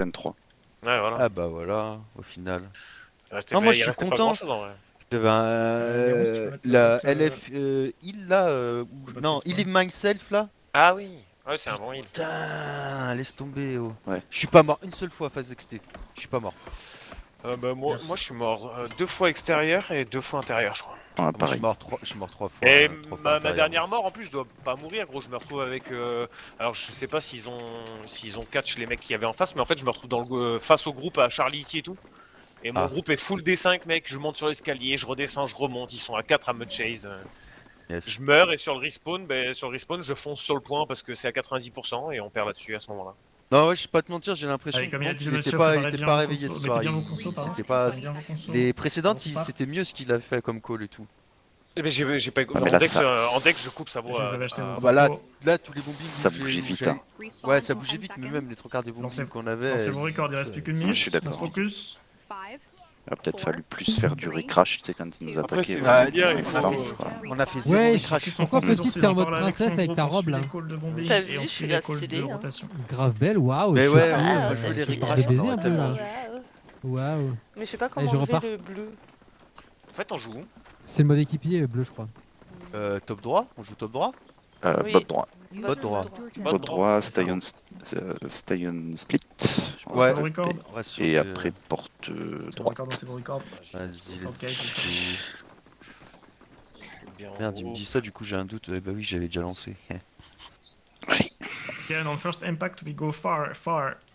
23. Ouais, voilà. Ah bah voilà, au final. Non, moi, je il suis restait pas content. grand chose en vrai. J'avais Léon, si tu peux mettre la bot, LF Heal là, bot non, respawn. Heal Myself là. Ah oui, ouais, c'est un bon heal. Putain, laisse tomber oh. Ouais. Je suis pas mort une seule fois à phase XT. Je suis pas mort. Moi, Merci. moi, je suis mort 2 fois extérieur et 2 fois intérieur, je crois. Ouais, Moi, je pareil. suis mort trois fois. Et trois fois ma intérieur. dernière mort, en plus, je dois pas mourir, gros. Je me retrouve avec. Alors, je sais pas s'ils ont catch les mecs qui avaient en face, mais en fait, je me retrouve face au groupe à Charlie ici et tout. Et mon Ah. groupe est full D5, mec. Je monte sur l'escalier, je redescends, je remonte. Ils sont à 4 à me chase. Yes. Je meurs et sur le respawn, je fonce sur le point parce que c'est à 90% et on perd là-dessus à ce moment-là. Non, ouais, je vais pas te mentir, j'ai l'impression Allez, comme il a que dit il le était monsieur, pas, faut il était bien pas vos réveillé consos, ce mettez soir. bien vos consos, pardon. C'était pas. Mettez bien vos consos. Les précédentes, On repart. c'était mieux ce qu'il avait fait comme call et tout. Eh ben, j'ai pas. mais En là, dex, ça- en dex, je coupe, ça vaut. Je vous avais acheté vos Bah là, vocaux. tous les bombings Ça bougeait vite, hein. Ouais, ça bougeait vite, mais même les trois quarts des Lancez- bombings qu'on avait. Lancez vos records, il reste plus qu'une minute. je suis d'accord. On se focus. Il a peut-être fallu plus faire du recrash, tu sais, quand ils nous Après, attaquaient. c'est Ouais, bien, il il faut- faut- On a fait zéro Ouais, crash. Pourquoi petite t'es en mode princesse avec ta robe là? T'as vu, je suis là stylée, hein. Grave belle, waouh. Mais je suis ouais, surpris, on peut ouais, jouer ouais, les ouais. je parle recrash, de baiser on un aurait peu tellement là. Waouh. Waouh. Mais je sais pas Allez, comment je on repars. le bleu. En fait, on joue où? C'est le mode équipier bleu, je crois. Top droit, on joue top droit. Oui. Bot droit. Bot droit. Bot droit, stay on split. Ouais, vos records. on reste sur Et des- après, porte C'est vos droite. records, c'est vos records. Vas-y, Record let's cage, go. Bien en Merde, il me haut. dit ça, du coup j'ai un doute. Bah oui, j'avais déjà lancé. Allez. Okay, on first impact, we go far.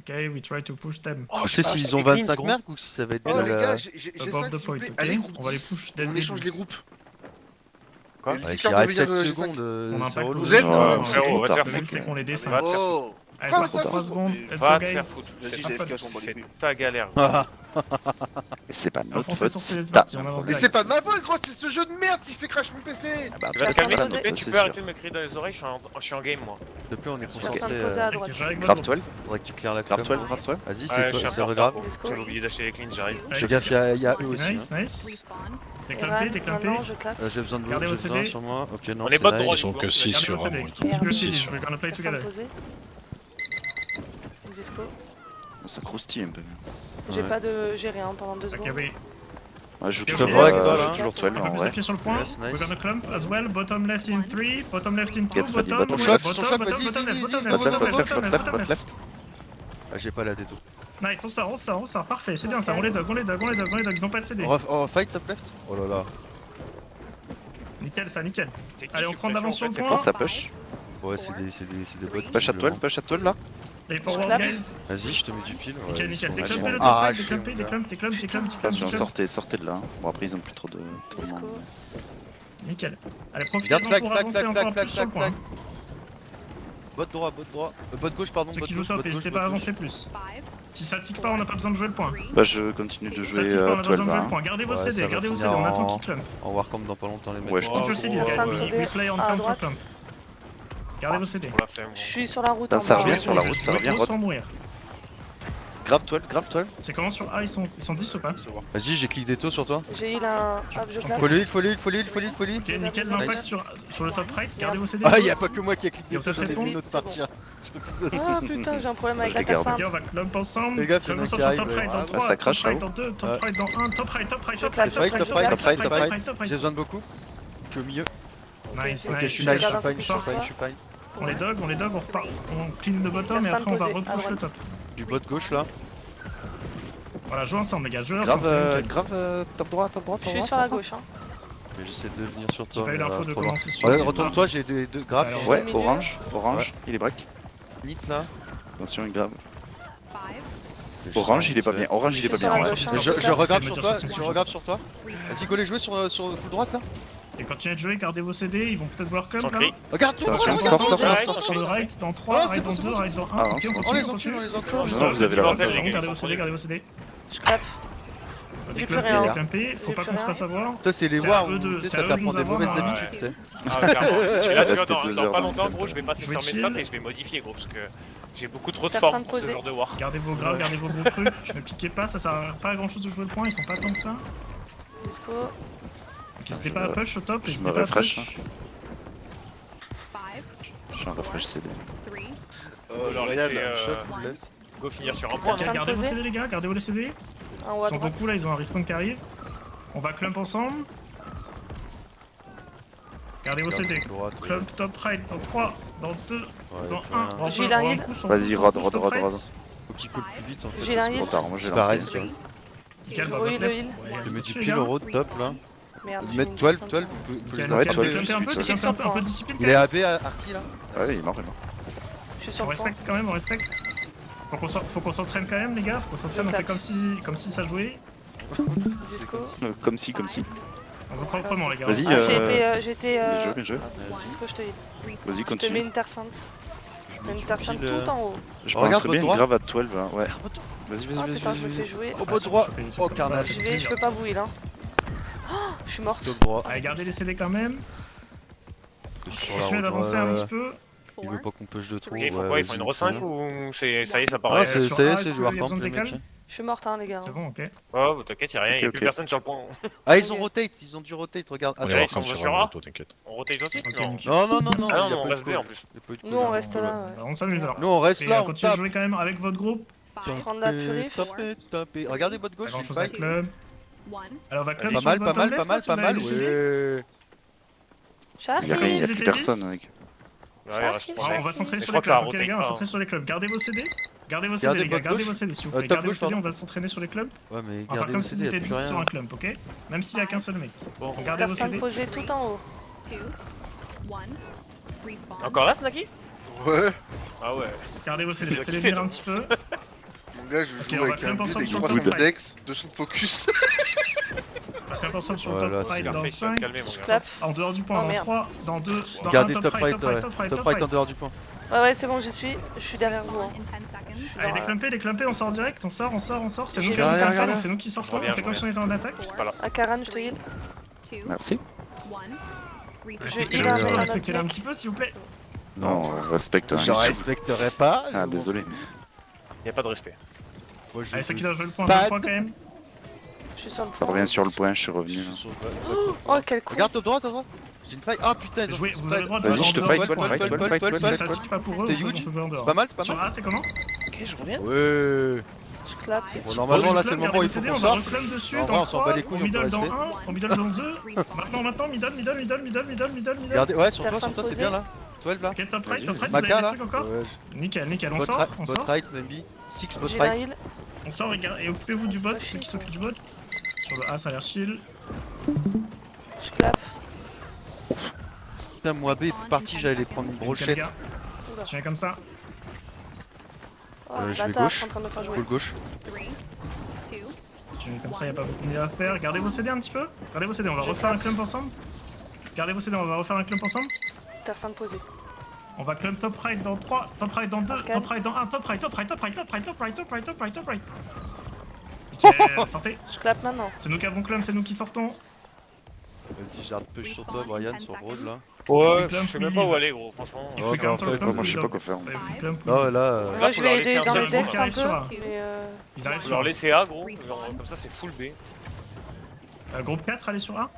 Okay, we try to push them. Oh, Je sais pas, s'ils j'ai ont des cleans, 25 gros. mercs ou si ça va être Oh de les la... gars, j'ai Above 5 the s'il vous point, plaît. ok. Allez, groupe On va les 10. push dès le On échange début. les groupes. Quoi Et Ouais, Victor il reste devient 7 le secondes On sur impact l'autre. Vous êtes Ouais, dans c'est frérot, trop va te tard. faire Le but, foutre. c'est qu'on les descend. Va te faire Oh. Allez, Quoi, ça prend va te 3 faire secondes. foutre. Let's Va go, te faire guys. foutre. Vas-y, Pas j'ai de- FK, on s'en bat les C'est couilles. ta galère. Ah, Et c'est pas En notre français, faute sur si CS t'as parties, on un avance Mais problème. c'est pas de ma faute, gros, c'est ce jeu de merde qui fait crash mon PC. Ah bah, Tu vas te Personne calmer, ne s'il te posait. plaît, ça, tu c'est peux arrêter sûr. de me crier dans les oreilles, je suis en game moi. s'il te plaît, on est Personne concentré. posé à droite. Ok, je règle Grave votre 12, Faudrait que tu claires la grave com. 12, grave 12. Vas-y, Ouais, c'est je suis toi, un c'est peu en grave. retard, gros. J'avais oublié d'acheter les cleans, j'arrive. Fais gaffe, il y a eux Ok, aussi. nice, hein. nice. Evan, Déclampé, déclampé. maintenant je clap. J'ai besoin de vous, Gardez j'ai vos besoin CD. sur moi. Ok, non, On est c'est bot droit, nice. du Ils sont coup, que hein. 6 Gardez sur vos CD. un. Keep your Six CD, sur we're gonna play Personne together. posé. Disco. Ça croustille un peu. J'ai rien pendant 2 Ok, secondes. oui. Ouais, je joue Je toujours, vois avec toi, là. toujours 12 Un peu en plus vrai. appuyé sur le point. Yes, nice. We're gonna clump as well. Bottom left in 3, bottom left in 2, Get ready, bottom, bottom left. bottom, Son choc, bottom, vas-y, bottom vas-y, left, vas-y, bottom vas-y. left, Bot left, bottom bot left, left, bot left, bottom bot left. left. Ah, j'ai pas la déto. Nice, on sort, parfait, c'est bien ça, on les dog, ils ont pas de CD. On fight top left. Oh là là. Nickel ça, nickel. C'est qui Allez, on ce prend de pression, l'avance en sur le fait, point. Quand ça push, Ouais, c'est des bots. push à 12, push à 12 là. Les forward clap. guys. Vas-y, je te mets du pile. Ouais, Nickel, ils nickel, sont déclampé vachement le arrachés, top, mon gars. déclampé. Attention, sortez de là. Bon, après, ils ont plus trop de Disco. monde. Nickel. Allez, profitez Regarde, clac, pour clac, avancer clac, encore clac, plus sur le clac, point. Bot droit. Bot gauche, pardon. Ceux Bot qui jouent gauche, top, bot gauche, n'hésitez bot pas à gauche. avancer plus. Si ça tique pas, on n'a pas besoin de jouer le point. Bah, je continue de Ça jouer tique pas, on a pas 12 besoin de jouer là. le point. Gardez vos Ouais, CD, ça va gardez vos finir CD, on attend en- qu'ils clump. En Warcamp dans pas longtemps, les mecs. Ouais, je Keep pense. your CD, gros, guys. Personne ouais. sauvé We play on à clump to droite. clump. Gardez vos CD. On l'a fait, moi. Je suis sur la route. Putain, en ça bas. revient sur la route, ça revient, Jouez Rod. sans mourir. Grave 12, grave 12. C'est comment sur A, ils sont 10 ou pas? Vas-y, j'ai clic des taux sur toi. J'ai eu un. Hop, je clap. Folie. Ok, nickel, l'impact sur le top right, gardez vos CD. Ah, y'a pas que moi qui a cliqué Et on des taux, t'a j'en fait ai bon vu une autre partir. Je crois que ça, Ah putain, j'ai un problème avec Je la les garde. carte Ok, on simple. va clump ensemble. Les gars, il y en Clump a ensemble qui sur top arrivent, right dans ouais. 3, ça crache, top right là-haut. dans 2, top Ouais. right dans 1, top right, Je clap, Top right. top J'ai besoin de beaucoup. Je suis au milieu. Nice, Ok, je nice. suis nice, je regarde suis un fine, peu je suis sur fine. On les dog, on repart. On clean le bottom et Personne après on va posé, à repush le droite. top. Du bot gauche là. Voilà, jouez ensemble les gars, jouez ensemble. Grave, c'est nickel. top droit, top droit. Je suis sur la gauche. Hein. Mais j'essaie de venir sur J'ai toi. pas eu mais là, l'info de trop loin. commencer sur. Ouais, retourne-toi, j'ai deux grappes. Ça a l'air Ouais, Milieu. orange, Ouais. il est break. Nit là. Attention, il grave. Orange, il est pas bien. Orange, il est pas bien. Sur la Ouais. gauche, hein. Je regarde C'est sur de toi, me dire je sur ce regarde sur toi. Vas-y, go les jouer sur full droite là. Et continuez de jouer, gardez vos CD, ils vont peut-être voir Sans comme là. cri. Regarde tout, Attention, regarde, sors, regarde. sors. Sur le right dans 3, Ah, right dans c'est 2, bon, right dans 1. Ah, Ok, c'est on bon. On continue, les on encule, continue. on les encule. Non, vous avez l'avantage. Gardez vos CD, gardez vos CD. Je clap. J'ai plus rien. Déclampé, faut J'ai pas plus qu'on se rien. fasse avoir. Ça c'est les C'est wars à eux où de- tu sais, c'est ça à eux de t'apprend nous des avoir, mauvaises ouais. habitudes, tu sais. Ah, clairement. Là, tu vois, restait dans 2 pas heures longtemps, avant gros, je vais passer Je sur vais mes chill. stats et je vais modifier, gros, parce que j'ai beaucoup trop de Personne forme pour ce posé. genre de war. Gardez vos graves, gardez vos gros trucs. Ne piquez pas, ça sert pas à grand chose de jouer le point, ils sont pas tant que ça. Disco. Donc n'hésitez pas à push au top, je n'hésitez me pas à refresh, push. Je suis un refresh CD. Oh, Alors, L'Oréal c'est, là. Shot, left. Go finir sur un point, Ok, non? Gardez vos posé. CD les gars, gardez vos CD. Un haut Ils à sont droite. beaucoup là, ils ont un respawn qui arrive. On va clump ensemble. Gardez vos CD. Droite, Clump top right dans 3, dans 2, ouais, dans ouais. 1. J'ai la heal. Vas-y, rod, rod, rod, rod. Faut qu'il coule plus vite en fait. J'ai la parce que heal. Trop tard, moi j'ai C'est pareil, lancé. tu vois. Nickel, bah, Oui, votre le left. heal. Ouais, Je mets dessus, du les pile gars. au road, top là. Merde. Mettre 12, 12, Nickel, peut nickel, les Ouais, nickel. toi, Clumpez un peu, je suis clumpez un peu de discipline. Il est AB Arty là. Ouais, il est mort, il est mort. Je suis On sur le point. respecte quand même, on respecte. Faut qu'on s'entraîne quand même les gars, faut qu'on s'entraîne, on fait comme si ça jouait. Disco. Comme si, comme si. On veut proprement les gars. Vas-y, J'ai été. bien joué, bien joué. Disco, je te heal. Vas-y, Je te mets continue. une terre sainte. Je Je mets mets une du terre sainte pile, tout en haut. Je Regarde penserais votre bien une droit. grave à 12, hein, ouais. Vas-y, Ah vas-y, putain, vas-y, je me fais vas-y. jouer. Au beau droit. Oh carnage. J'y vais, je peux pas bouiller là. Oh, je suis morte. Top droit. Allez, gardez les CD quand même. Sur la Continuez route. d'avancer un petit peu. Il veut pas qu'on push de trop. Ok, ils font ouais, quoi? Ils font vas-y, une c'est bien. re-5 ou c'est ça y est, ça Ah, paraît? c'est sur ça y A, est, est-ce c'est qu'il du y a warpamp besoin de les mecs. décal Je suis morte, hein, les gars. C'est bon, ok. Oh, bah t'inquiète, y'a rien, Ok, y'a plus ok. personne sur le point. Ah, ils ont rotate, ils ont dû rotate, regarde. On Ouais, est ils Attends. sont ensemble sur sur un A. auto, t'inquiète. On rotate aussi? Ok, Non. nickel. Non, non, non, non, Ah non, il y a on pas eu reste de B en call. plus. Il y a pas eu de call, Nous, on là. reste là. ouais. Bah, on s'amuse alors. Nous on reste Et là, on continuez de tape. jouer quand même avec votre groupe. Prendre la purif. Tapez, tapez. Regardez votre Pas gauche, grand il chose à fight. club. Alors on va club Pas sur mal, le pas bottom mal, left, pas mal, là, si pas vous avez mal. les CD. Ouais. J'arrive. Il y a rien, il y a Ils plus étaient personne, 10. mec. Ouais, il reste Ah, trois Alors, on mecs. va s'entraîner Mais sur je les crois que ça clubs. Ok les rotate gars, on pas, s'entraîne sur les clubs. Gardez vos CD. Gardez vos CD Gardez les gars, votre gardez gauche. vos CD s'il vous Top plaît. Gardez vos gauche, CD, on pardon. va s'entraîner sur les clubs. Ouais, mais On va faire gardez comme vos si CD, c'était y'a 10 plus sur rien. un club, ok? Même s'il y a qu'un seul mec. Bon. Donc gardez vos Personne CD. posée tout en haut. Encore là, Snacky? Ouais. Ah ouais. Gardez vos CD, Il a laissez-les kiffé, venir toi. un petit peu. Mon gars, je Ok, joue on va avec un clump build ensemble avec sur le 300 top de dex, 200 de focus. On va faire ensemble sur le Voilà, top c'est right dans Parfait, tu vas te 5. calmer, mon Je gars. clap. En dehors du point, Oh, dans merde. 3, dans 2, dans 1, Gardez top top right, right, top right, ouais. top right, Top top right en right. dehors du point. Ouais, ouais, c'est bon, j'y suis. Je suis derrière vous. hein. Allez, les clumpés, on sort direct, on sort. C'est nous J'ai qui rien, avons rien, ça, rien. c'est nous qui sortons, Je reviens, on fait comme je si on était en attaque. Je suis pas là. À Karan, je te heal. Merci. Il a un Respectez-la un mec. petit peu s'il vous plaît. Non, on respecte Je rien. du tout. respecterai pas. Ah, désolé. Y'a pas de respect. Moi, je Allez, ceux qui suis doivent jouer le point, Pas jouer le point quand même. Je suis sur le Je point. reviens sur le point, je suis revenu. là. sur le Oh, quel con. Regarde top droit, top droit. J'ai une faille. Ah putain, ils ont Jouez, fait vous avez le droit de Vas-y, jouer je te en dehors fight, du toi, point. fight, toi, Paul, fight, Paul, toi, Si Paul, ça fight. tique pas pour eux, C'était on huge. peut jouer en C'est dehors. pas mal, c'est pas Sur mal. A, c'est comment Ok, je reviens. Ouais. Je clap. Bon, normalement, là, c'est le Gardez moment où vos il faut CD, qu'on on va sorte. reclame dessus En vrai, dans on s'en bat 3, les couilles, au on peut middle dans rester. 1, au middle dans 2. Maintenant, middle. Regardez, ouais, sur toi, Personne c'est posée. bien là. 12 là. Ok, top right, vous avez Maca des là. trucs encore Ouais, Nickel, on bot sort, right, on bot sort. right, maybe. 6 bot J'ai un right. heal. On sort et occupez-vous du bot, ceux qui s'occupent du bot. Sur le A, ça a l'air chill. Je clap. Putain, moi B est parti, j'allais les prendre une Nickel, les brochette. gars. Je viens comme ça. Oh, Je vais bâtard, gauche. je suis en train de me faire jouer. Full gauche. Je viens comme ça, y'a pas beaucoup mieux à faire. Gardez vos CD un petit peu. Gardez vos CD, on va refaire un clump ensemble. Gardez vos CD, on va refaire un clump ensemble. Terre sainte posée. On va clump top right dans 3, top right dans 2, Arcane. top right dans 1, top right. Nickel, sortez. Je clap maintenant. C'est nous qui avons clump, c'est nous qui sortons. Vas-y, j'ai un push sur toi, Brian, sur road là. Ouais, Plein je sais même de pas où leave. aller, gros, franchement. Il Oh, faut quand bah, même en fait, le Moi, je sais pas quoi faire. Ouais, il faut clump. Là, là. Moi, je faut vais leur aider laisser dans un les seul textes bon un qui arrive peu. sur Mais Ils arrivent Faut sur leur A. laisser A, gros. Genre, comme ça, c'est full B. Groupe 4, allez sur A.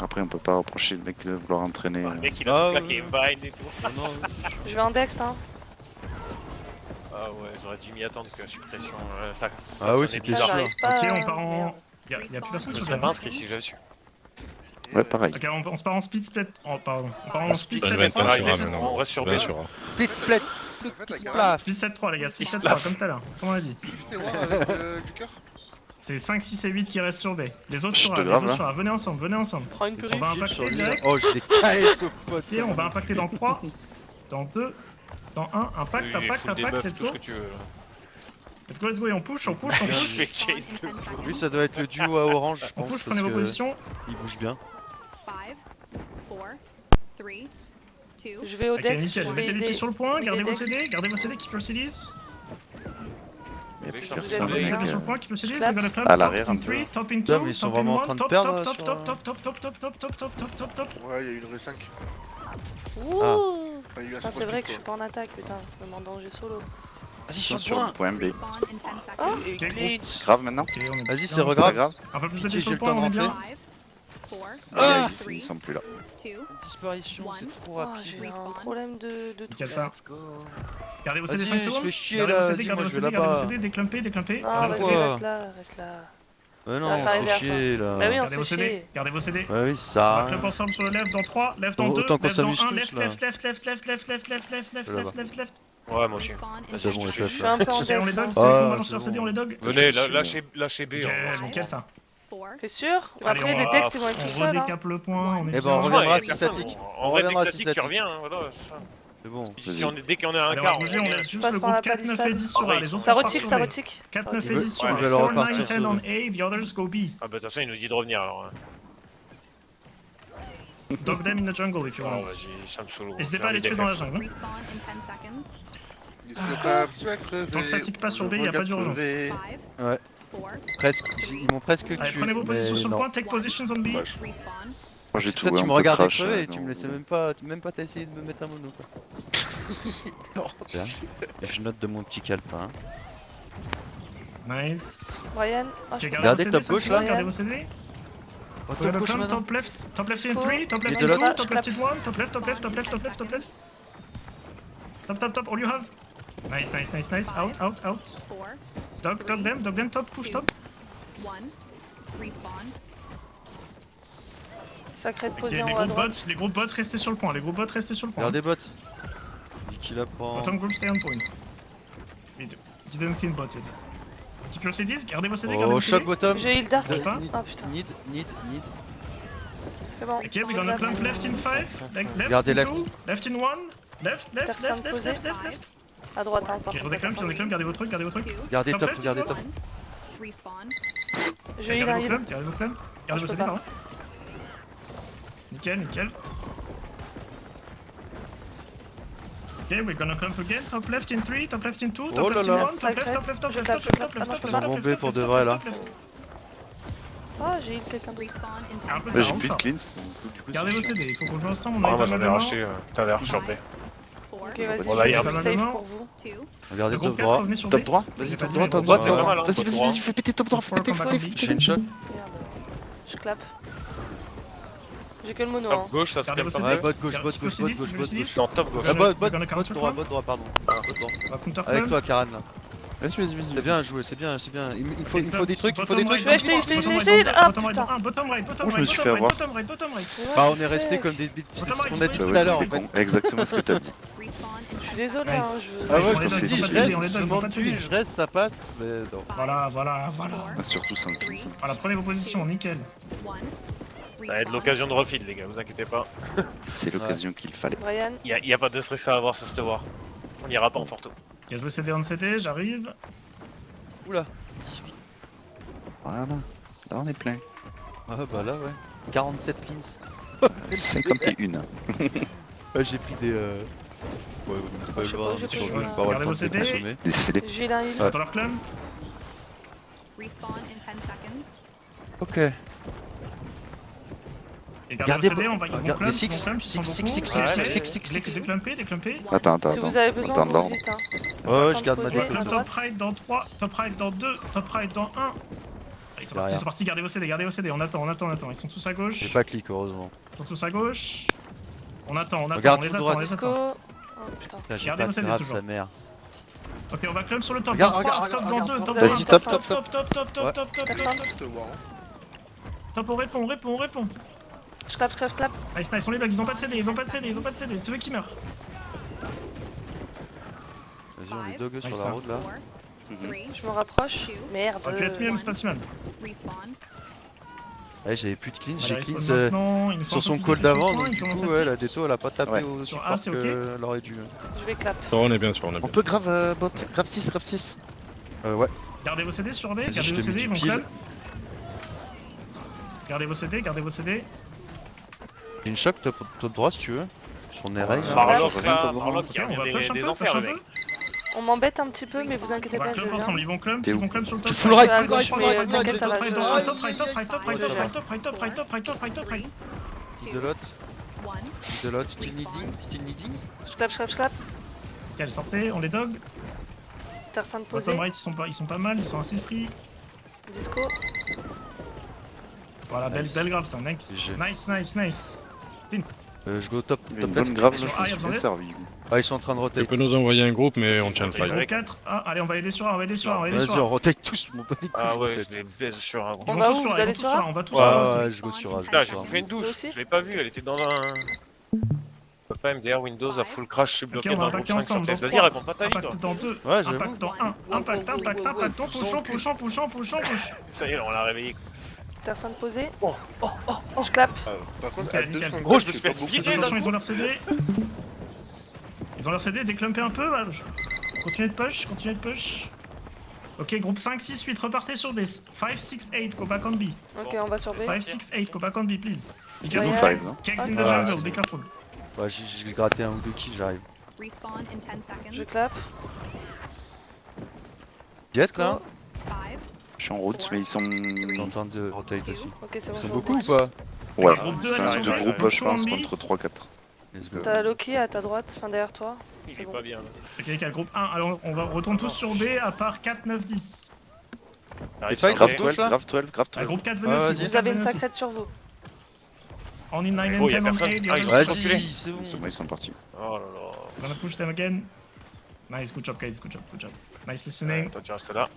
Après, on peut pas reprocher le mec de vouloir entraîner. Le mec, il a Ah, tout claqué, ouais. Vine et tout. Oh, non, je vais en dext, hein. Ah ouais, j'aurais dû m'y attendre que suppression. Ça Ah oui, sonnait c'était Là, bizarre. sûr. j'arrive pas. Ok, on part en. Merde. Y'a plus personne Je sur serais le pas inscrit si j'avais su. Ouais, pareil. Ok, on se part en speed split. Oh, pardon. On part en speed Je 7 vais être 3. sur A on maintenant. reste sur Je vais B. sur A. Split, split. En fait, la Là. Speed 7 3, les gars. Speed Il 7 se 3, comme tout à l'heure. Comme on a dit. T'es roi avec du cœur. C'est 5, 6 et 8 qui restent sur B. Les autres Je sur te A, les grave, autres là. sur A. Venez ensemble, venez ensemble. Prends une On purif. va Sur impacter lui, là. direct. Oh, je l'ai KS au pote. Ok, on va impacter dans 3, dans 2, dans 1. Impact, Il est impact, full impact. debuff, Let's tout go. ce que tu veux. Let's go. Et on push, on push. Je fais chase. Oui, ça doit être le duo à orange, je On pense. push, parce prenez vos que positions. il bouge bien. Je vais au Ok, dex. nickel. Je vais Mettez les pieds aider. sur le point. Oui, Gardez des vos decks. CD, keep your CDs. Il y a plus Vous personne, avez Vous mec. êtes sur le point, keep your CDs. Clap. We're gonna club. À l'arrière, un Top in peu. 3, top in 2, Putain, mais ils sont top in vraiment en 1, train de top, perdre, top, sur top, un- top, top, top, top, top, top, top, top, top, top. Ouais, il y a eu le R5. Ouh. Ah, il y a eu un Putain, spot c'est vrai pick, que je suis quoi. pas en attaque, putain. Je me mets en danger solo. Vas-y, sur Sur le le point. point B. Ah, Ok, Grave maintenant Ok, on est Vas-y, bien. c'est C'est regrave. grave. Un peu plus de Pitié, pieds sur j'ai le le temps point, de on est bien. rentrer. Ah Ils sont plus là. Disparition, c'est trop Oh, rapide. j'ai un problème de tout. Nickel ça. Gardez vos CD Vas-y, 5 je secondes. fais chier Gardez vos là, CD, vas-y, gardez moi vos je vais CD, gardez vos là-bas. CD, déclumpez, déclumpez. Non, Gardez vos vas-y, CD. reste là, reste là. Ouais, non, Ah, je ça arrive fais vers chier Bah oui, là. on Gardez se vos fait CD, chier. gardez vos CD. Ouais, oui, On ça. va clump ensemble sur le left dans 3, left dans 2, Autant qu'on left dans s'amuse 1, tous, left, là. left, left, left, left, left, left, left, left, left, Là-bas. left, left, left. Ouais, moi aussi. C'est bon, Je les suis chefs. un peu en Ok, on les dex. dog, Hein. c'est bon, on Ah, balance leur c'est CD, bon. on les dog. Venez, suis lâchez B. Yeah, nickel ça. T'es sûr? Allez, Après, on les va- decks ils vont être tout On seuls. Hein. redécape le point, on est Eh ben, bien. on reviendra Ouais, si personne, statique. En On vrai, dès reviendra que si statique, tu statique. reviens. Hein, voilà, c'est ça. C'est bon. Dès qu'on est à un Allez, on quart, va bouger, on laisse juste passe le par groupe la 4, 9 et palissade. 10 sur A, les Ça autres Ça partent retique, sur ça B. retique. 4, 9 et Ouais, 10 sur ils A, veulent 4, repartir 9, 10 sur on B. A, the others go B. Ah bah de toute façon, il nous dit de revenir alors. Dog them in the jungle if you Oh, want. vas-y, ça me saoule. N'hésitez pas à les tuer dans la jungle. Ils sont capables, tu vas crever. Tant que ça tique pas sur B, y a pas d'urgence. Crever. Ouais, presque. Ils m'ont presque Allez, tué. prenez vos positions mais sur le non. point, take positions on B. Dommage. Moi j'ai tout, Toi, ouais, tu on me peut regardais crash, crever et tu non. me laissais même pas t'as essayé de me mettre un mono quoi. Non, Bien. Et je note de mon petit calepin. Nice. Brian, oh, Ok, je peux Gardez vos top CD, gauche, ça, là. Gardez vos CD. Oh, Top top gauche gauche, maintenant. top left, top left in Go. 3, top left Et in de 2, l'autre. top left in 1, top left, top left, top left, top left, top left. Top, all you have. Nice, nice, nice, nice. Out. Dog them, top, push top. Sacré de Ok, poser en haut à droite. les groupes bots, restez sur le point, Gardez bot. Dis qu'il apprend. Bottom group, stay on point. Didn't clean bot, CD. Keep your CDs, gardez vos CD, gardez Oh, vos choc CD. bottom. J'ai eu le dark. Need, pas. Ah putain, need. c'est bon. Ok, we're gonna clump left in 5, left Gardez in left. 2, left in 1, left. Personne posé. À droite, hein, par Ok, contre. redéclump, gardez vos trucs. Gardez top, left, gardez top. J'ai eu la heal. Gardez vos clump, gardez vos Je CD, peux pardon. Nickel. Okay, we're gonna clump again. Top left in 3, top left in 2, Oh top là left in là. 1, top left, top left, top Je left, clap, top je clap. left, Ah non, top je left, peux top pas. left, pour de top vrai, left, là. top left. Ah, j'ai heal quelqu'un. Un peu Là j'ai tard, plus de ça. cleans, du coup Gardez vos CD, il faut qu'on joue ensemble, on Ah, a moi pas j'en mal ai de morts. arraché tout à l'heure sur B. Ok, vas-y, Bon, là, il y a je un suis peu de safe mort. pour vous. Regardez Le groupe top 4, droit. revenez sur Top B. droit, J'ai vas-y pas top dit, droit, mais top bon, droit, c'est pas mal, hein, vas-y, top vas-y, droit. vas-y, fais péter top droit, fais péter, Four fais comme péter. J'ai une choc. Merde. Je clap. J'ai que le mono, hein. Top gauche, ça se Gardez calme vos pas. Ouais, CD. bot gauche, Keep bot your gauche, CDs, bot keep gauche, your bot CDs. gauche. Non, top gauche. Ah, bot Gonna counter droit, clump. bot droit, pardon. Bot droit. On va counter Avec clump. toi, Karan là. Vas-y, C'est bien joué, c'est bien. Il faut des trucs, il faut des trucs. Je vais jeter. Ah, Bottom right, putain. bottom right, Oh, je me suis fait avoir. bottom right. Bah, on est resté comme des petits. C'est ce qu'on a dit Bah tout ouais, à l'heure en t'es fait. con. Exactement ce que t'as dit. Je suis désolé, hein. Nice. Ah ouais, Ils sont je les me dogs, suis dit, ils je sont pas reste, on les je donne, ils sont pas m'enfuis, tués. je reste, ça passe. Mais non. Voilà. Ah, surtout 5 cleans. Voilà, prenez vos positions, nickel. Ça va être l'occasion de refeed, les gars, vous inquiétez pas. C'est l'occasion qu'il fallait. Brian, Y a pas de stress à avoir sur cette war. On ira pas en forto. Ok, je veux CD on CD, j'arrive. Oula, 18. Voilà, là on est plein. Ah bah là, ouais. 47 cleans. 51. Ouais, j'ai pris des. Ouais, vous Je pouvez sais voir, pas, j'ai sur pris le un- pas avoir Gardez le vos temps de CD. consommer. Décédé. j'ai la heal. Attends leur clump. Ok. Et gardez vos Gardez CD, vos- on va ils vont regardez clump, six, ils vont clump, ils sont six, beaucoup. six, six, Ouais, six, mais six, six, déclumpez, six. déclumpez. Attends, Si vous avez besoin, Attends de vous l'ordre. dites, hein. Ouais, je garde ma Poser. tête. À Top droite. right dans 3, top right dans 2, top right dans 1. Ils sont Derrière. partis, gardez vos CD, on attend. Ils sont tous à gauche. J'ai pas clic, heureusement. Ils sont tous à gauche. On attend, Regarde on les tout attend, droit, on les Disco. attend. Oh putain. Putain, j'ai Gardez pas vos de CD grave, toujours. sa mère. Ok, on va clump sur le top. Regarde, Dans 3, regarde, top regarde, dans 2, top regarde. Vas-y, top, top, top, top, top, top, Ouais. top, top, Personne. top. Je te vois. Top, on répond. Je clap. Nice, on les bugs, ils ont pas de CD, c'est eux qui meurent. Vas-y, on les dog sur Nice, la ça. route là. Je me rapproche. Merde. Ça aurait pu être mieux, mais c'est pas si mal. Ouais, j'avais plus de cleans, j'ai Allez, cleans respawn maintenant, il me sur semble son qu'ils call ont fait d'avant, son point, donc ils du commencent coup, à ouais, tirer. la déto elle a pas tapé Ouais. au Sur support A, c'est ok. qu'elle aurait dû. Je vais clap. On est bien sûr, on est On bien. peut grave bot, grave 6. Ouais, Gardez vos CD sur B, Vas-y, gardez je vos te mets CD, ils du vont pile. clump. Gardez vos CD. j'ai une choc top droit si tu veux. Sur Nereg. Ouais. Marlock, je reviens, là, top droit. Marlock, Ok, il on va revient push un des peu, enfers, le mec. On m'embête un petit peu, mais vous On inquiétez va pas, je clump viens. ensemble, ils vont clump T'es où sur le top. Full right, Je suis à full right, gauche, full mais right, t'inquiète, ça va, full je right, viens. Top right. De l'autre, still needing. Je clap. Ok, allez, sortez, on les dog. Personne posé. Bottom right, ils sont pas mal, ils sont assez free. Disco. Voilà, belle, Nice. belle grave ça, nice. GG. Nice. Je go top, Il y a top une bonne left. grave, là, Sur je A, me suis vous bien avez servi. Ah, ils sont en train de Tu rotate. peux nous envoyer un groupe, mais on tient le fight. Gros 4. Ah, allez, on va aider sur A, on va aider sur A, on va aider sur Vas-y, A. on rotate tous, mon petit coup. Ah je ouais, rotate. je les baise sur un gros. Ils On vont va tous où? sur Vous A, ils allez vont tous sur sur A A, on va tous Ouais, sur A aussi. ouais, je go sur A. Là, j'ai bouffé une douche, aussi je l'ai pas vue, elle était dans un. Pas MDR, Windows, à full crash, je suis bloqué Ok, on va dans le groupe impacter 5 sur ensemble, TS. dans Vas-y, trois. raconte pas ta vie, toi. Impact dans 2, Ouais, j'avoue. impact dans 1, impact, poussons, push. Ça y est, on l'a réveillé. Personne posée. Oh, Je clap. Par contre, Nickel, à 2 nickel. secondes, Gros, je me tu suis fait fais pas beaucoup aspirer, de d'un Attention, coup. ils ont leur CD. Ils ont leur CD, déclumpez un peu, continuez de push. Ok, groupe 5, 6, 8, repartez sur B. 5, 6, 8, go back on B. Ok, on va sur B. 5, 6, 8, go back on B, please. Be C'est nous careful. 5, hein. Kegs in the Ouais. jungle, be careful. Ouais, j'ai gratté un ou deux kills, j'arrive. Respawn in 10 Je seconds. clap. Jet là 5, Je suis en route, mais ils sont. Ils sont en train de rotate aussi. Ok, c'est Ils bon. sont je beaucoup ou vois. pas Ouais, Groupe deux, c'est allez, un sur deux B, groupes, je groupe pense, B. contre 3-4. Let's go. T'as Loki à ta droite, enfin derrière toi. Il C'est est bon. pas bien. Là. Ok, nickel, groupe 1, alors on retourne tous sur B à part 4, 9, 10. Arrive fight, sur Grave B. gauche, 12, là grave 12, grave Ah, 12. groupe 4, Ouais, venez aussi. vas-y. groupe Vous 4, avez une venez aussi. sacrette sur vous. On in 9 Oh, and y a 10 on personne. 8, Ah, ils ont you're tous reculé. Vas-y, c'est bon. C'est bon, ils sont partis. Oh là là. gonna push them again. Nice, good job guys, good job. Nice listening. Toi, tu restes là.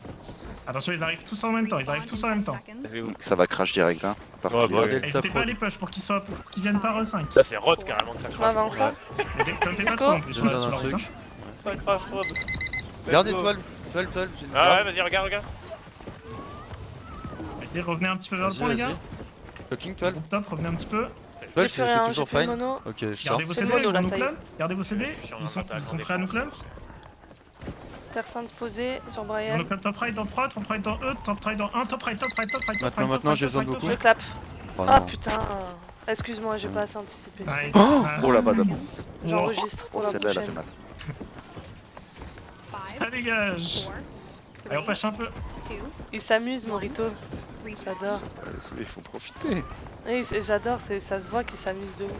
Attention, ils arrivent tous en même temps, Elle est où Ça va crash direct, hein. Par Ouais, qui, bah, là. Regardez le N'hésitez top pas à road. les push pour qu'ils viennent par E5. Là, c'est Rod carrément que ça Je crache. m'avance là. Mais comptez pas Disco. trop en plus Je sur vous la donne sur un la route. truc. Ça crache, Rod. Regarde Let's go. étoile, j'ai une Ah ouais, grave. vas-y, regarde. Ok, revenez un petit peu vers le Vas-y, point les gars. vas-y. Shocking toile. Groupe top, revenez un petit peu. Toile, J'ai plus rien, c'est j'ai toujours plus de fine. mono. Ok, je sors. Gardez vos Fais CD, le mono, ils là, vont nous ça y est. club. Gardez vos CD, Sur ils sont attaque, en prêts à nous club. Terre sainte posée sur On nous Brian. club top right dans 3, top right dans E, top right dans 1, top right. Maintenant, j'ai besoin de beaucoup. Je clap. Oh Ah non. putain. Excuse-moi, j'ai pas assez anticipé. Nice. Oh la madame. J'enregistre pour Oh, la celle-là, elle a fait prochaine. mal. Ça dégage. 4, Allez, on 3, pêche un peu. 2, Il s'amuse, Morito. J'adore. Il faut profiter. Oui, j'adore, ça se voit qu'il s'amuse de ouf.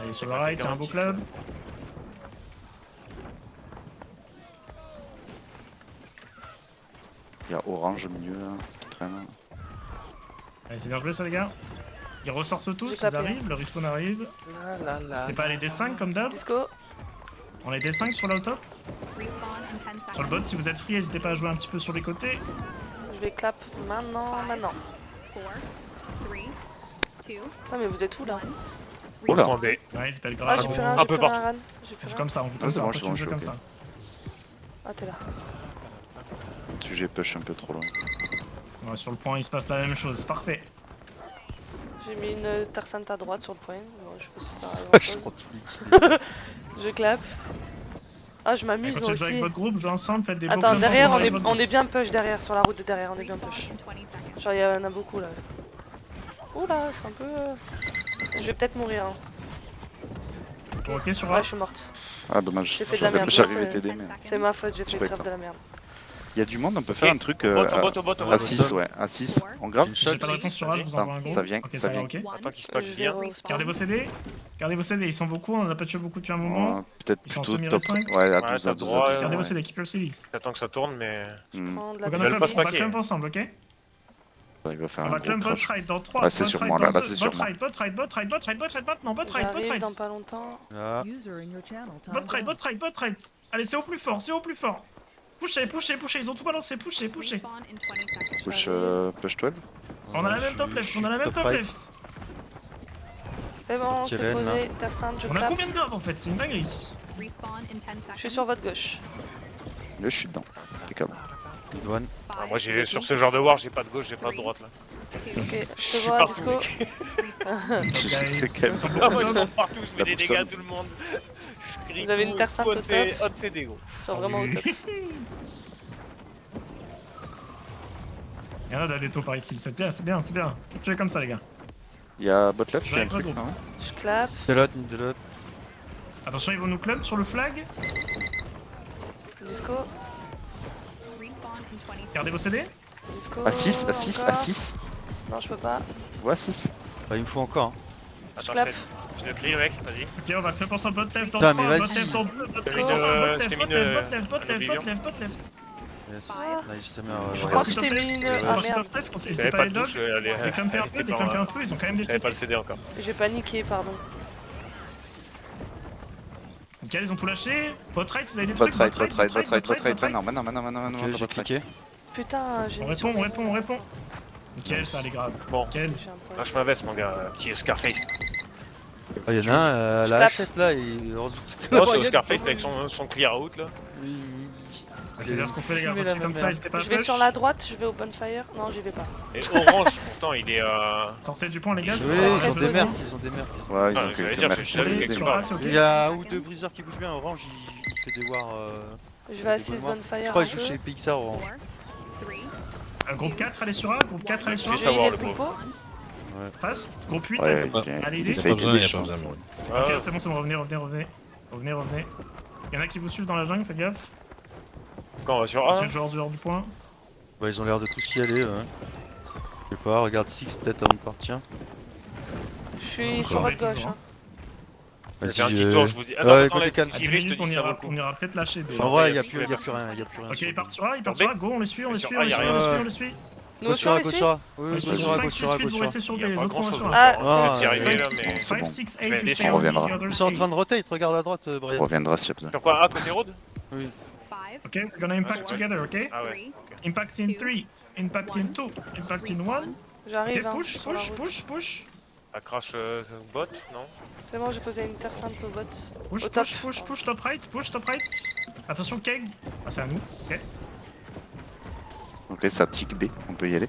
Allez, sur le right, c'est un beau club. Il y a Orange au milieu, là, qui traîne. Allez, c'est bien joué ça les gars. Ils ressortent tous, J'ai ils tapé. arrivent, le respawn arrive. La la la. C'était pas les D5 comme d'hab. Disco. On est D5 sur la top. respawn in 10 seconds. Sur le bot, si vous êtes free, n'hésitez pas à jouer un petit peu sur les côtés. Je vais clap maintenant. 4, 3, 2, Ah mais vous êtes où là? 1. Oh là. Point B. Nice, belle Ah grave. j'ai plus rien, un j'ai peu plus rien, partout. Ran. J'ai plus On joue rien. comme ça, on joue comme c'est ça, bon, on c'est peut bon, jouer je comme suis ça. Ah t'es là. J'ai push un peu trop loin. Ouais, sur le point, il se passe la même chose, parfait. J'ai mis une terre sainte à droite sur le point. Bon, je sais pas si ça arrive Je en chose. prends tous les kills. Je clap. Ah je Et m'amuse quand moi tu jouez avec aussi. votre groupe, jouez ensemble, faites des beaux Attends, clubs derrière ensemble avec votre on est bien push derrière, sur la route de derrière, on est bien Respawn push. in 20 seconds. Genre il y en a beaucoup là. Oula, je suis un peu... Je vais peut-être mourir. Hein. groupe. Ok, sur Ouais, A. je suis morte. Ah, dommage. J'ai fait de la merde. J'arrivais à C'est- t'aider, mais. 10 C'est seconds. ma faute, j'ai fait pas grave été. de la merde. Il y a du monde, on peut faire un truc Bot, au bot. à 6, ouais. À 6. En grave. J'ai pas de réponse sur A, je vous envoie un Ah, groupe. ça vient, Ok, ça va, vient. ok. Attends qu'il se Je passe vais bien. au Respawn. Gardez vos CD. Gardez vos CD, ils sont beaucoup, on en a pas tué beaucoup depuis un moment. Peut-être Ils sont plutôt semi top. cinq. Ouais, à Ouais, 12, t'as à 12, droit, à 12. Gardez vos ouais. CD, keep your CDs. J'attends que ça tourne, mais. Hmm. Prendre la On veulent va pas baby. se clump paquer. ensemble, ok? Il va faire On un va gros clump bot crash. right dans 3. Ah, c'est sur moi, là, c'est sur Bot moi. right, bot right, bot right, bot right, bot right, maintenant, bot right, bot J'arrive right. dans pas longtemps. Ah, Bot right, bot right, bot right. Allez, c'est au plus fort, c'est au plus fort. Poussez, ils ont tout balancé, poussez. Respawn in 20 seconds. Push 12. On a la même je- top je left, suis on a la même top right. left. C'est bon, Ok, c'est Ren, posé. Terre sainte, je On a clap. combien de graves en fait? C'est une dinguerie. Respawn in 10 seconds. Je suis sur votre gauche. Là, je suis dedans. Impeccable. Mid-one. Ah, moi, sur ce genre de war, j'ai pas de gauche, j'ai pas de droite là. 2, Ok, je Je te suis vois, partout, Disco. mec. respawn. C'est quand même. Ah, moi, ils sont partout, je mets La des boussole. dégâts à tout le monde. Je crie Vous avez tout, une terre sainte au hot CD, gros. Genre vraiment au top. Il y en a des taux par ici, c'est bien, c'est bien, c'est bien. Tuez comme ça les gars. Il y a bot left, il y a un Avec truc. votre non Je clap. Mid lot. Attention, ils vont nous club sur le flag. Disco. Respawn in 20 seconds. Gardez vos CD. Disco. À 6, à 6, à encore. 6. Non, je peux pas. Ouais, 6. Bah, il me faut encore. Hein. Attends, clap. je le crie, mec, vas-y. Ok, on va club ensemble bot left dans Putain, 3, mais bot vas-y. left dans 2, bot Je t'ai left mis dans 1, de- bot je t'ai left, mis bot de- left, bot left, bot left, bot left, bot left. Yes. Ah. Nice, ça met Je un... crois que je t'ai mis une. Ah merde, J'avais N'hésitez pas pas les de dogs. touche, elle est. Déclamper un peu, déclamper un peu, ils ont quand même des J'avais petits. pas le CD encore. j'ai paniqué, pardon. Nickel, ils ont tout lâché. Bot right, vous avez des Bot trucs. right, bot right, bot right, bot right. bot Non, maintenant, Ok, j'ai bot right. cliqué. Putain, j'ai On mis sur répond, on les- répond, on répond. Nickel, ça allait grave. Bon, Nickel. J'ai un problème. lâche ma veste, mon gars. Petit Scarface. Ah, y'en a un, la tape. hachette là, il... Non, c'est au Scarface avec son clear out là. C'est bien ce qu'on fait, les gars. Fumez la Continuez comme même ça, n'hésitez pas à Je vais push. sur la droite, je vais au bonfire. Non, j'y vais pas. Et Orange, pourtant, il est. Sortez du point, les gars. Oui, ça sert à rien ils ont de des le mercs, faire. ils ont des mercs. Ouais, ils Ah, ont j'allais quelques dire, mercs. j'ai vu quelque Sur part. A, c'est ok. Il y a un ou deux briseurs qui bougent bien, Orange il fait des wars... Je vais à 6 dévoilements. bonfire. Je crois un qu'il joue peu. chez Pixar Orange. 4, 3, Groupe 4, allez sur A. Groupe 4, allez sur Je vais A. savoir Il y a le le pauvre. pipeau. Fast. Groupe 8. Ouais, Allez, il il est. essaye Pas besoin, d'aider, y a je pas pense. besoin. Ok, Ouais, c'est bon, revenez. Revenez. Il y en a qui vous suivent dans la jungle, faites gaffe. quand on va sur A. Monsieur le joueur du hors du point. Bah ils ont l'air de tous y aller, ouais. Je sais pas, regarde Six peut-être avant de partir. Je suis Encore. sur votre gauche. Toujours. Hein. Je fais un petit Vas-y, tour, je vous dis. Ouais, Attends, côté laisse, calme. À j'y 10 vais, je te minutes, dis ça vaut le coup. on ira peut-être lâcher B. En vrai, il y'a y a plus rien, y'a plus rien. Ok, sur ils B. partent sur A, Sur B. go, on les suit, on les Sur suit, A, y a rien. on les suit. Nous Gauche aussi, sur on A, les gauche suit. sur A. Oui, On les gauche suit. sur A, 5, gauche 6, sur A, 8, gauche vous sur A. restez sur B, Y a les pas autres on va grand-chose sur à A. faire, hein. Ah, C'est d'y arriver c'est là, bon, mais. c'est 5, bon. 6, Mais 8, you on stay reviendra. together. Ils sont en train de roter, ils te regardent à droite, On Brian. reviendra s'il y a besoin. Sur quoi A côté road? Oui. 5, Ok, we're gonna impact Ouais. together, ok? Ah ouais. 3, Impact in 3, impact in 2, impact in 1. J'arrive. Ok, hein, push, sur la push, route. push, push. Ça crash bot, non? C'est bon, j'ai posé une terre sainte au bot. Push, Au top. push, push, push, top right, push, top right. Attention, Keg. Ah, c'est à nous, ok. Ok, ça tic B, on peut y aller.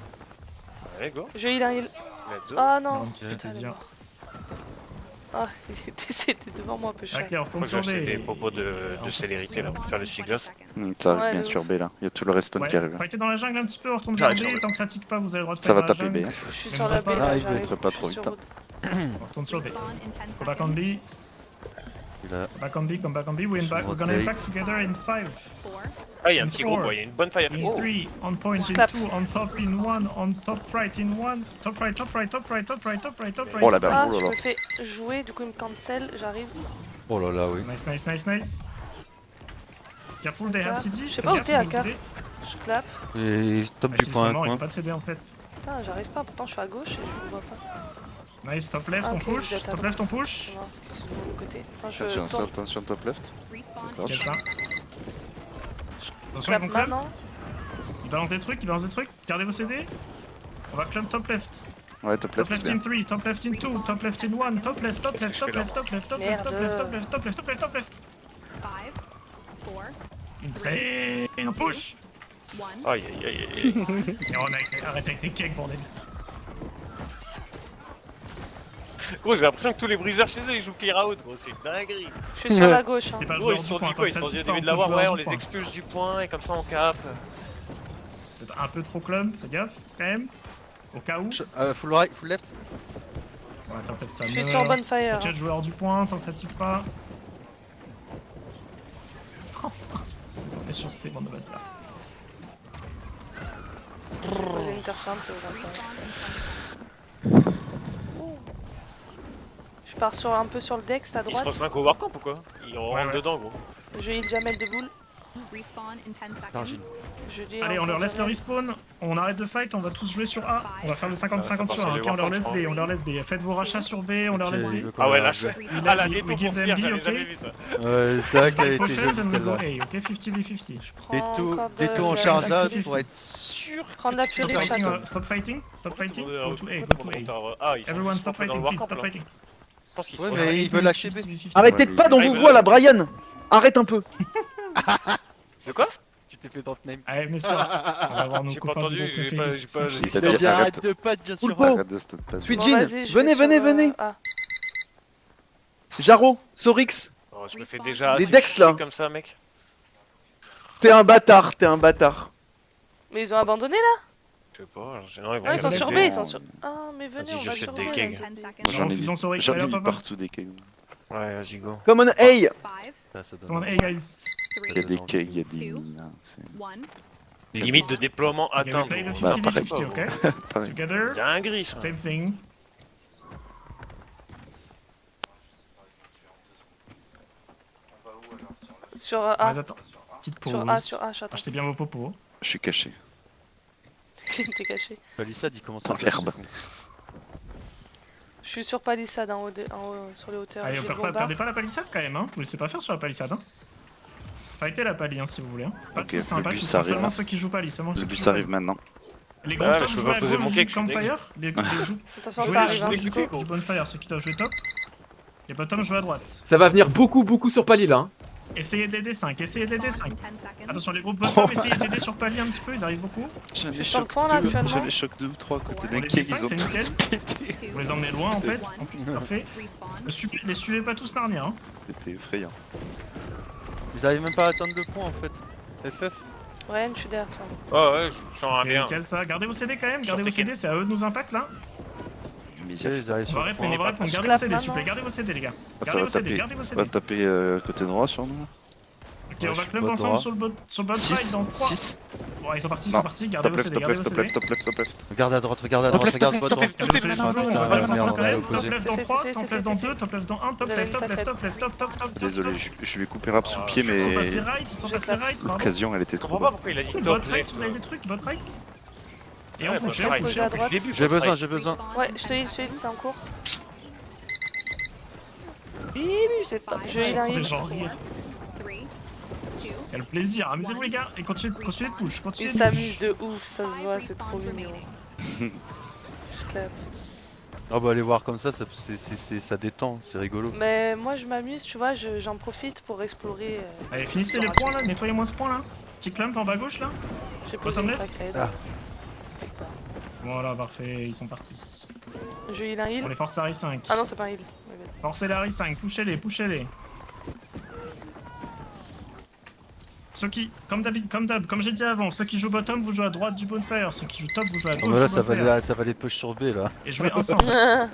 Allez, go. Je heal un heal. Let's go. Ah non, Non, c'est putain, il est plaisir. mort. Ah, il était devant moi, peu cher. Ok, on retourne Moi, j'ai sur acheté B. des propos de célérité là pour faire le essuie-glace. Ça arrive Ouais, bien de sur B là. Il y a tout le respawn qui Ouais, arrive. fightez dans la jungle un petit peu, on retourne vers J'arrive sur B. B. Tant que ça tique pas, vous avez le droit de Ça va fight dans la taper B. jungle. hein. Je suis Mais sur on la va B pas- là, Ah, il j'arrive. doit être pas Je suis trop sur vite, route. On retourne sur B. Respawn in 10 Go back on seconds. B. Il a... Back on B, come back on B. We're gonna Rotate. impact together in 5, 4, Ah, il y a un petit groupe, ouais, il y a une bonne fire. in Oh. 3, on point Je in clap. 2, on top in 1, on top right in 1, top right, top right, top right, top right, top right, top right. Oh la balle, Ah, oh là je là. me fais jouer, du coup il me cancel, j'arrive. Oh là là, oui. Nice. Careful, they have Là. CD. Je sais pas où Faites t'es, gaffe, ils ont Aka. CD. Je clap. Et top Ah, du s'ils point sont à morts, ils coin. ont pas de CD en fait. Putain, j'arrive pas, pourtant je suis à gauche et je vous vois pas. Nice, top left, Ah, on ok, push. vous êtes à Top left, on push. Je vois qu'ils sont de mon côté. Attends, je Attention, tourne. attention top left. respawn in Ok, 10 ça. seconds. Attention, ils Clap vont club. maintenant. Ils balancent des trucs, Gardez vos CD. On va club top left. Ouais, top Top left, left c'est in bien. 3, top left in 2, top left in 1, top left, top Qu'est-ce que left, je top fais là, left, top left, top left, Merde. top left, top left, top left, top left, top left. 5, 4, Insane, on push. 1. Aïe aïe aïe aïe. Et on a arrêté avec tes cakes, bordel. Gros, j'ai l'impression que tous les briseurs chez eux ils jouent clear out, gros, c'est une dinguerie. Je suis sur la gauche. Hein. C'était pas le Gros, ils joueur se du sont point, dit quoi? Ils tant se que sont ça dit au tique pas, début de peut l'avoir, jouer ouais, hors on du les point. expulse du point et comme ça on cap. C'est un peu trop club, fais gaffe, quand même. Au cas où. Full right, full left. Ouais, attends, peut-être ça Je suis meurt. sur bonfire. Peut-être joueur du point, tant que ça tique pas. Ils ont fait sur ces bandes de bâtards. J'ai posé une terre sainte au bonfire. Respawn in 20 seconds. Je pars sur, un peu sur le dex à Ils se droite. passent un au warcamp ou quoi? Ils rentrent ouais. dedans, gros. Je heal Jamel de boule. Respawn in 10 seconds. Argile. Je dis Allez, on encore leur laisse le Jamel. respawn, on arrête de fight, on va tous jouer sur A. On va faire le 50-50 part sur sur A, les ok, on leur Warcraft, laisse je B, crois. on leur laisse B. Faites vos rachats sur B, on leur laisse Ok, B. donc Ah on ouais, va- lâche. Respawn. Ah la We déto give pour them fier, B, j'avais ok? jamais vu ça. Ouais, c'est vrai qu'elle était Potions jolie and we go celle-là. A, ok, 50v50. Je prends Déto, encore de déto en la- charge là activité. pour être sûr. Prendre la Stop purée fighting, château. stop fighting, stop fighting, go to A, go to A. Ah, ils sont Everyone juste stop rentrés dans fighting, le please, warcamp stop là. fighting. Je pense qu'ils Ouais, sont. mais ils veulent lâcher B. Arrêtez Ouais, pas dans mais- vos voix là, Brian. Arrête un peu. De quoi? Tu t'es fait dans le name. Allez, mais ça, on va avoir nos J'ai pas copains entendu, du j'ai groupe pas. Félicite. j'ai Il Il a dit arrête arrête. de pas être bien Full sûr. pot. Arrête de stop pass. Sweet Bon, Jean, vas-y, je vais venez, sur, venez, venez. Ah, Jaro, Sorix, Oh, je me fais déjà Les assez Dex, chier là. comme ça, mec. t'es un bâtard, t'es un bâtard. mais ils ont abandonné là? Je sais pas, non, ils vont Ah, ils sont regarder. sur B, bien. ils sont sur. Ah, mais venez, Vas-y, on va j'achète sur B. des là, kegs. 10 sur B. Moi seconds. j'en ai Fusion vu, Sorix, j'en allez, ai hop, vu hop. partout des kegs. Ouais, vas-y, go. Come on, hey. 5, Ça, ça donne Come on, envie. hey guys. Il y a 3, des kegs, il y a des Two. mines. Hein, c'est 1. Limite de déploiement Okay, we atteint. play the gros. Bah, 50v50, ok? pareil. Together, Dinguerie ça. same thing. Sur A. Ah, attends, petite pause. Sur A, sur A, château. Achetez bien vos popos. Je suis caché. T'es caché. Palissade, il commence Dans à faire l'herbe. ses cons. Je suis sur palissade en haut, sur les hauteurs. Allez, J'ai le perdez bombard. pas la palissade quand même, hein. Vous laissez pas faire sur la palissade, hein. Fightez la pali, hein, si vous voulez. Hein. Pas Ok, tous, hein, le pas bus tous, hein, arrive. seulement ceux qui jouent pali, seulement Le ceux qui bus jouent arrive pali. maintenant. Les Ouais, groupes mais top je peux jouent pas à poser gauche, mon jouent cake, je suis campfire. Les jouent Attention, Je ça vais arrive. Hein. l'exécuter, du bonfire, ceux qui doivent jouer top. Les bottoms jouent à droite. Ça va venir beaucoup sur Pali là. Hein. Essayez d'aider 5, essayez d'aider Respawn 5. in 10 seconds. Attention, les groupes bottom, essayez d'aider sur pali un petit peu, ils arrivent beaucoup. J'avais suis sur le choc point, là, 2, actuellement. j'avais choc 2 ou 3 à côté On d'un les kill, fait ils ont cinq, c'est nickel. tous pété. Two, Vous les emmenez loin en fait, one. en plus parfait. Respawn. Les suivez pas tous Narnia, hein. C'était effrayant. Ils arrivent même pas à atteindre le point en fait. FF. Ouais, je suis derrière toi. Ouais, je sens un Et bien. nickel ça, gardez vos CD quand même, gardez vos Sortez CD, c'est à eux de nous impact là. Immédiat. Ils arrivent On sur va le répondre, point. on va répondre, Je gardez vos clappe CD s'il vous plaît, maintenant. gardez vos CD les gars. Ah, ça Gardez va vos CD, taper. gardez vos Ça va CD. taper côté droit sur nous. Ok, Ouais, on je va suis clump pas ensemble droit. sur le bot fight 6, dans 3. 6. Bon, ils sont partis, Non. gardez Top vos left, CD, top gardez left, vos top CD. left, top left, top left. Regarde à droite, regarde à Top droite, left, regarde top votre left, droit. top Gardez vos CD left, dans le top jeu, left. on va pas Putain, commencer merde, quand on a même. opposé. Top left dans C'est 3, fait, top c'est left dans fait, 2, top left dans 1, top Vous avez left, top une left, sacrée- top left, top, top, top, top. Désolé, je lui ai coupé rap sous le pied, Ils sont mais passés right, ils sont Je passés clappe. right, pardon. l'occasion elle était Je trop comprends pas bonne. pourquoi il a dit Bot top right, left. vous avez des trucs, bot right. Et on Ouais, push, bot on right. push, Posé à on droite. push. J'ai besoin, j'ai besoin. Respawn Ouais, in je 10 te dis, seconds. c'est en cours. C'est top. Je heal un Les heal. gens rire. 3, 2, Quel plaisir, amusez-vous les gars, et continuez de push, continuez Ils de s'amusent push. de ouf, ça se 5 voit, c'est trop respawns mignon. remaining. Je clappe. Ah bah aller voir comme ça, ça détend, c'est rigolo. Mais moi je m'amuse, tu vois, j'en profite pour explorer. Allez, finissez les points là, nettoyez-moi ce point là. Petit clump en bas gauche là. J'ai posé Bottom une left. sacrée aide. Ah. Quelque part. Voilà, parfait, ils sont partis. Je heal un On heal. les force à Harry 5. Ah non, c'est pas un heal. My bad. Forcez les Harry 5, poussez-les, poussez-les. Ceux qui, comme d'hab, comme j'ai dit avant, ceux qui jouent bottom, vous jouez à droite du bonfire. Ceux qui jouent top, vous jouez à Ah gauche bah là, du ça va, bonfire. ça va les push sur B là. Et jouez ensemble. Ah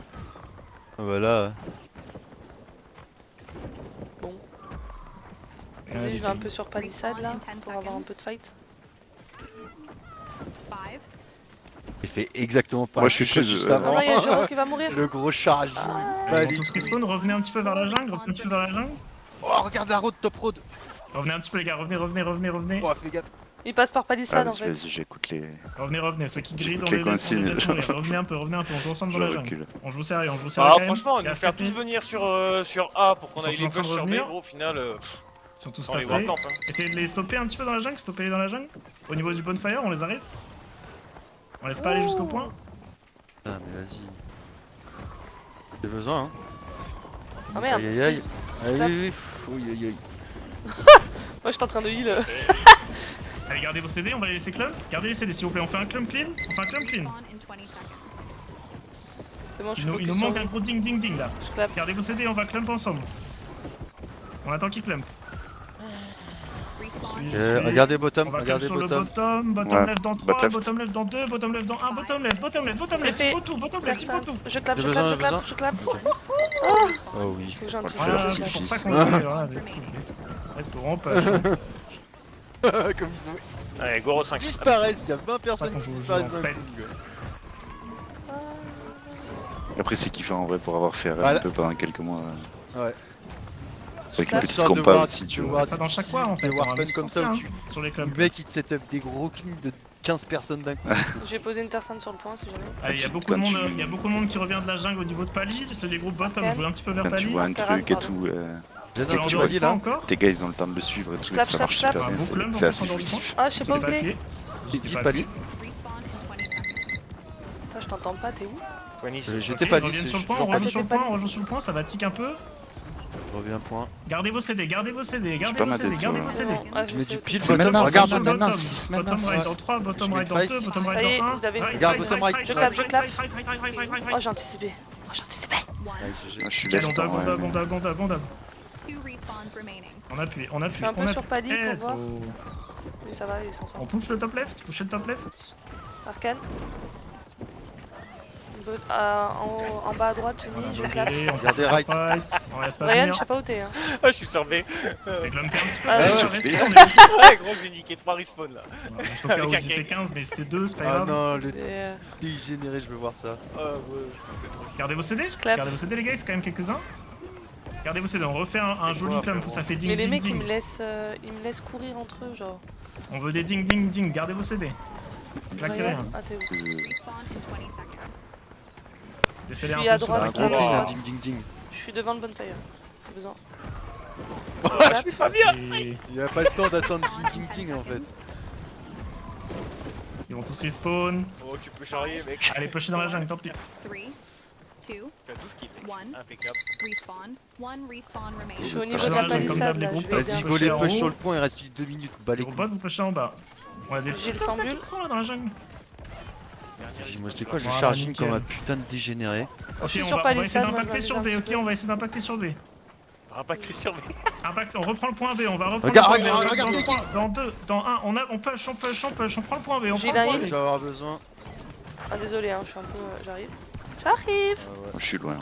bah là. Bon, Et vas-y, allez, je vais un peu sur palissade là, Respawn in 10 pour avoir un seconds. peu de fight. 5, Il fait exactement pas. Moi, je suis chez juste eux, avant. Non, non, il y a Jérôme qui va mourir. Le gros charge. Allez, ils vont tous respawn, revenez un petit peu vers la jungle, revenez un petit peu vers la jungle. Oh, regarde la road, top road. Revenez un petit peu les gars, revenez. Oh, fais gaffe. Il passe par Ah, palissade en vas-y, fait. vas-y, j'écoute les. Revenez, ceux qui grillent, on J'écoute les les laisse consignes. mourir. Revenez un peu, on joue ensemble Je dans la jungle. recule. On joue sérieux, on joue sérieux Ah, quand même. franchement, Il y a nous faire 4 tous minutes. venir sur A pour qu'on Ils aille sont les en train de push sur B, revenir. gros, au final, Ils sont tous on les passés. voit camp. Hein. Essayez de les stopper un petit peu dans la jungle, stoppez-les dans la jungle. Au niveau du bonfire, on les arrête. On laisse pas aller jusqu'au point. Ah, mais vas-y. J'ai besoin, hein. Ah merde, Aïe aïe aïe. excuse. Aïe aïe aïe. Aïe aïe. Moi j'étais en train de heal. Allez, gardez vos CD, on va les laisser clump. Gardez les CD s'il vous plaît, on fait un clump clean. respawn in 20 seconds. C'est bon, je suis Il nous focus sur manque un vous. gros ding ding ding là. Je clappe. Gardez vos CD, on va clump ensemble. On attend qu'ils clump. Respawn. Regardez On bottom, va clump regardez sur le bottom. bottom Ouais, left dans bot 3, left. bottom left dans 2, bottom left dans 1, bottom left, C'est fait. il faut tout, bottom left, il faut tout. Je clappe, J'ai je besoin, clappe, j'ai je clappe, besoin. je clappe. Oh oui. Faut que j'en dise. Voilà, Voilà, c'est c'est pour suffit. ça qu'on le fait, voilà, let's go, on push. Comme ça. Allez, Goro 5. Disparaissent, il y a 20 C'est pour ça personnes qu'on qui joue au jeu disparaissent en d'un fait. coup. Après, c'est kiffant en vrai pour avoir fait Voilà. un peu pendant quelques mois. Ouais. Avec une Bah, petite Histoire de compa voir- aussi, tu de vois. voir Ça dans chaque du- fois en fait, de on va voir fun se comme ça sentir, où hein, sur les le clubs. mec il te setup des gros cleans de 15 personnes d'un coup. J'ai posé une personne sur le point si jamais. Allez, il y a beaucoup de monde qui revient de la jungle au niveau de Pali, c'est des groupes bottom, Ok. jouez un petit peu vers Quand tu Pali. vois un Carré, truc et pardon. tout, J'ai Tu un en petit dehors body du point là. encore. tes gars ils ont le temps de le suivre et tout, et Clap, que ça clap, marche clap. super Un bien, beau club, c'est on assez passe en dehors du jouissif. Ah, je sais pas où J'étais pas à t'es. pied. J'ai J'étais dit pas à Pali. pied. Respawn in 20 seconds. Ah, je t'entends pas, t'es où? J'étais Ok, pas on dit, revient c'est sur le point, toujours on pas rejoue dit. sur le point, on rejoue sur le point, ça va tick un peu. Je reviens point. Gardez vos CD, gardez vos CD, gardez pas vos mal CD, de gardez tours, vos C'est CD. bon. Ah, Je mets du pile C'est bottom, maintenant, regarde. c'est Bottom, maintenant, bottom, 6 bottom maintenant, right 6. dans 3, bottom Je mets right dans le 2, fight. bottom right Ça y est, dans 1. vous avez une Regarde, bottom right. Je clappe, je clappe. Oh, j'ai Allez, anticipé. Oh, j'ai anticipé. Je suis on left, dab, on ouais, dab, mais- on dab, on dab, on dab. 2 respawns remaining. On appuie, on Je appuie, suis un on peu appuie. sur Pali pour Let's voir. go. Mais ça va, il s'en sort. On push le top left, pushez le top left. Arcane. En bas à droite, Voilà, Tony, je bonne clappe. gueule, on Regardez passe right. On laisse pas Ryan, venir. je sais pas où t'es. Hein. Ah, je suis sur B. Les clumpés un petit peu. Ah, Ouais, ouais, restez, ouais. on est- Ouais, gros, j'ai niqué 3 respawns là. Juste au cas où Avec un ils étaient cake. 15, mais c'était 2, c'est pas Ah grave. non, le Et, dégénéré, je veux voir ça. Ah, ouais. Gardez vos CD, clap. gardez vos CD les gars, c'est quand même quelques-uns. Gardez vos CD, on refait un joli Ouais, clump bon. où ça fait ding Mais les ding mecs, ils ding. me laissent courir entre eux, genre. On veut des ding ding ding, gardez vos CD. Claquez Regarde. rien. Ah, t'es où? Respawn in 20 seconds. Des Je CD suis un à peu droite, sur Un la gros là, ping, là. un ding ding ding. Je suis devant le bonfire. C'est besoin. Pas bien. Il a pas le temps d'attendre ding ding ding en fait. Ils vont tous respawn. Oh, tu peux charrier, mec. Allez, pusher dans la jungle, tant pis. 3, 2, Tu as 12 kills. One. Impeccable. respawn. One respawn Je remaining. suis au niveau Pusher de dans la la jungle, comme d'hab, palissade les là. groupes. Je vais Vas-y, bien. Vas-y, volez, en push haut. sur le point, il reste plus que 2 minutes. Bah les Les couilles. robots, vous pushez en bas. On a des J'ai le petits sambule. qui sont là dans la jungle. Moi je dis quoi, je Voilà, charge in nickel. comme un putain de dégénéré. Ok, suis on sur va essayer palissade, moi, d'impacter je sur vais B. un Ok, petit peu. on va essayer d'impacter sur B. Impacté sur mes. Impact, on reprend le point B, on va reprendre Regarde, le point B. regarde, Dans regarde. 3, dans 2, dans 1, on push, on prend le point B, on J'ai prend le la point heal. Je B. vais avoir besoin. Ah, désolé, hein, je suis un peu. J'arrive. J'arrive. Je suis loin.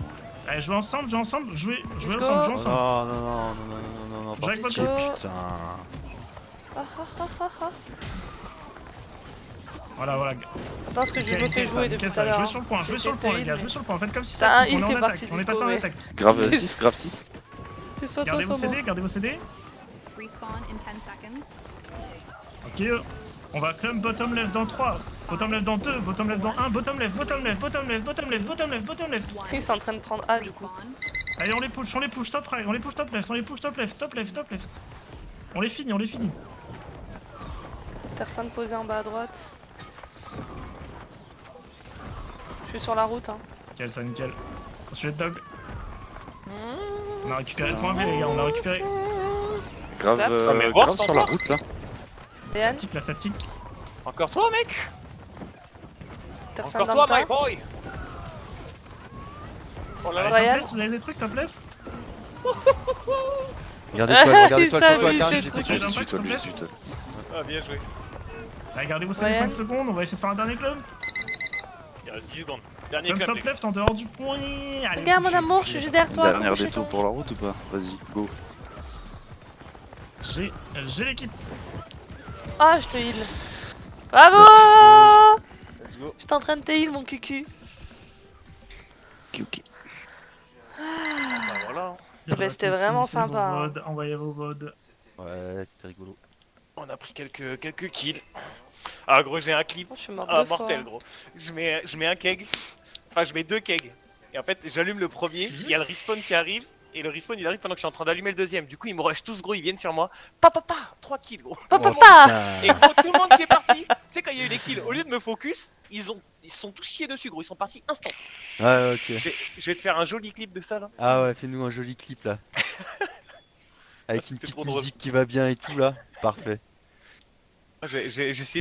Allez, jouez ensemble, jouez ensemble, jouez Let's ensemble, go. jouez Oh, ensemble. non, non, non, non, non, non, non, non, Jack participe, Botto. putain. Ah, ah, ah, ah, ah. Voilà, voilà. Attends, parce que je me fais jouer depuis tout à l'heure. Jouez hein. sur le point, jouez sur le point, les gars, jouez sur le point. Faites comme si T'as un ça on est heal en qui est attaque, parti on est dispo, passé en mais- attaque. Grave 6, grave 6. C'est saut, Gardez vos saut, CD, gardez vos CD. Respawn in 10 seconds. Ok, on va clump bottom left dans 3, bottom left dans 2, bottom left dans 1, bottom left, bottom left, bottom left, bottom left, bottom left, bottom left. One. Ils sont en train de prendre A du coup. Respawn. Allez, on les push top right, on les push top left, on les push top left, top left, top left. On les finit, on les finit. Personne posé en bas à droite. Je suis sur la route. Hein. Nickel, ça, nickel. Continuez de dog. On a récupéré le point B, les gars, on a récupéré. Grave, Ah, mais voir, grave c'est sur la encore. route là. Léane, Tic, la statique. Encore toi, mec. personne Encore dans toi, le my tas. boy. Oh là là. Top Ryan. left, vous avez des trucs top left? Regardez-toi sur toi, Il Karim, s'est j'ai truc. fait Je suis toi, lui, je suis toi. Ah, bien joué. Allez, gardez vos CD Ryan. 5 secondes, on va essayer de faire un dernier club. Il reste 10 secondes. Dernier Club club. top les gars. left en dehors du point. Allez, Regarde mon bougez, amour, je bougez. suis juste derrière Une toi. dernière couchez détour toi. pour la route ou pas? Vas-y, go. J'ai l'équipe. Ah, je te heal. Bravo. Let's go. J'étais en train de te heal, mon cucu. Ok, ok. Bah voilà. Bien bah, joué à c'était tous, vraiment finissez vos sympa, hein. vods, envoyez vos vods. Ouais, c'était rigolo. On a pris quelques kills. Ah, gros, j'ai un clip. Oh, je suis mort Ah, deux fois. mortel, gros. Je mets un keg. Enfin, je mets 2 kegs. Et en fait, j'allume le premier. Il y a le respawn qui arrive. Et le respawn, il arrive pendant que je suis en train d'allumer le deuxième. Du coup, ils me rushent tous, gros. Ils viennent sur moi. 3 kills, gros. Papa. Et gros, tout le monde qui est parti. Tu sais, quand il y a eu les kills, au lieu de me focus, ils se sont tous chiés dessus, gros. Ils sont partis instant. Ouais, ok. Je vais te faire un joli clip de ça, là. Ah ouais, fais-nous un joli clip là. Avec une c'était petite trop drôle. musique qui va bien et tout là. Parfait. J'ai essayé